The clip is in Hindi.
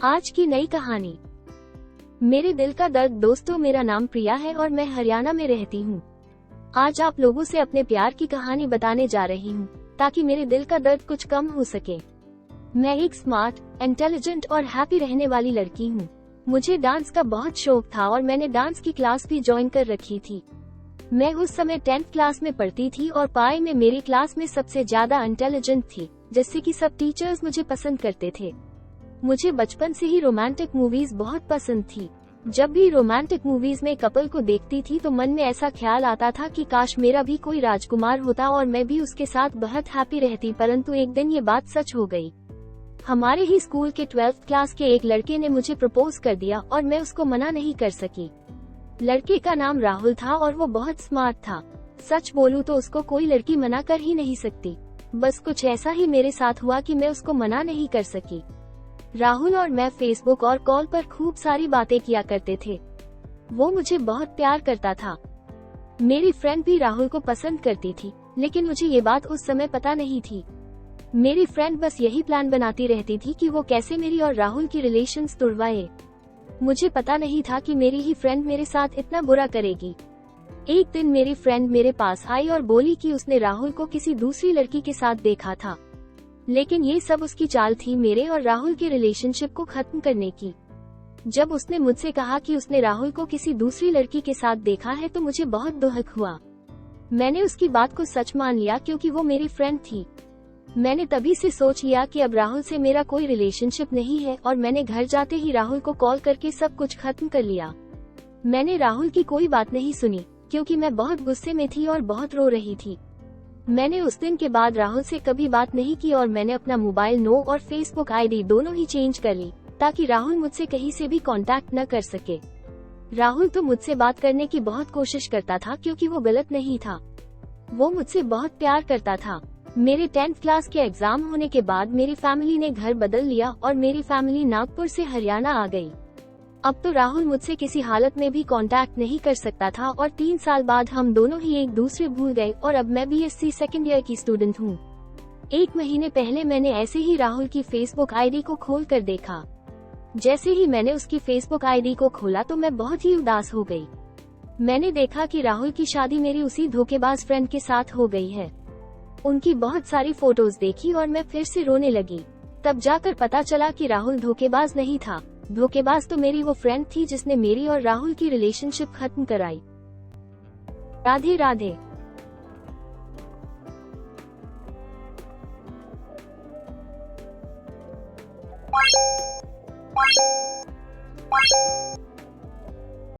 आज की नई कहानी। मेरे दिल का दर्द। दोस्तों, मेरा नाम प्रिया है और मैं हरियाणा में रहती हूँ। आज आप लोगों से अपने प्यार की कहानी बताने जा रही हूँ ताकि मेरे दिल का दर्द कुछ कम हो सके। मैं एक स्मार्ट, इंटेलिजेंट और हैप्पी रहने वाली लड़की हूँ। मुझे डांस का बहुत शौक था और मैंने डांस की क्लास भी ज्वाइन कर रखी थी। मैं उस समय 10th क्लास में पढ़ती थी और पाई में मेरी क्लास में सबसे ज्यादा इंटेलिजेंट थी, जिससे कि सब टीचर्स मुझे पसंद करते थे। मुझे बचपन से ही रोमांटिक मूवीज बहुत पसंद थी। जब भी रोमांटिक मूवीज में कपल को देखती थी तो मन में ऐसा ख्याल आता था कि काश मेरा भी कोई राजकुमार होता और मैं भी उसके साथ बहुत हैप्पी रहती। परंतु एक दिन ये बात सच हो गई। हमारे ही स्कूल के 12th क्लास के एक लड़के ने मुझे प्रपोज कर दिया और मैं उसको मना नहीं कर सकी। लड़के का नाम राहुल था और वो बहुत स्मार्ट था। सच बोलूं तो उसको कोई लड़की मना कर ही नहीं सकती। बस कुछ ऐसा ही मेरे साथ हुआ कि मैं उसको मना नहीं कर सकी। राहुल और मैं फेसबुक और कॉल पर खूब सारी बातें किया करते थे। वो मुझे बहुत प्यार करता था। मेरी फ्रेंड भी राहुल को पसंद करती थी, लेकिन मुझे ये बात उस समय पता नहीं थी। मेरी फ्रेंड बस यही प्लान बनाती रहती थी कि वो कैसे मेरी और राहुल की रिलेशंस तोड़वाए। मुझे पता नहीं था कि मेरी ही फ्रेंड मेरे साथ इतना बुरा करेगी। एक दिन मेरी फ्रेंड मेरे पास आई और बोली कि उसने राहुल को किसी दूसरी लड़की के साथ देखा था, लेकिन ये सब उसकी चाल थी मेरे और राहुल के रिलेशनशिप को खत्म करने की। जब उसने मुझसे कहा कि उसने राहुल को किसी दूसरी लड़की के साथ देखा है तो मुझे बहुत दुख हुआ। मैंने उसकी बात को सच मान लिया क्योंकि वो मेरी फ्रेंड थी। मैंने तभी से सोच लिया कि अब राहुल से मेरा कोई रिलेशनशिप नहीं है और मैंने घर जाते ही राहुल को कॉल करके सब कुछ खत्म कर लिया। मैंने राहुल की कोई बात नहीं सुनी क्योंकि मैं बहुत गुस्से में थी और बहुत रो रही थी। मैंने उस दिन के बाद राहुल से कभी बात नहीं की और मैंने अपना मोबाइल नो और फेसबुक आईडी दोनों ही चेंज कर ली ताकि राहुल मुझसे कहीं से भी कांटेक्ट न कर सके। राहुल तो मुझसे बात करने की बहुत कोशिश करता था क्योंकि वो गलत नहीं था। वो मुझसे बहुत प्यार करता था। मेरे 10th क्लास के एग्जाम होने के बाद मेरी फैमिली ने घर बदल लिया और मेरी फैमिली नागपुर से हरियाणा आ गई। अब तो राहुल मुझसे किसी हालत में भी कांटेक्ट नहीं कर सकता था और 3 साल बाद हम दोनों ही एक दूसरे भूल गए और अब मैं BSc सेकेंड ईयर की स्टूडेंट हूँ। 1 महीने पहले मैंने ऐसे ही राहुल की फेसबुक आईडी को खोल कर देखा। जैसे ही मैंने उसकी फेसबुक आईडी को खोला तो मैं बहुत ही उदास हो गई। मैंने देखा कि राहुल की शादी मेरी उसी धोखेबाज फ्रेंड के साथ हो गई है। उनकी बहुत सारी फोटोज देखी और मैं फिर से रोने लगी। तब जाकर पता चला कि राहुल धोखेबाज नहीं था। धोखेबाज तो मेरी वो फ्रेंड थी जिसने मेरी और राहुल की रिलेशनशिप खत्म कराई। राधे राधे।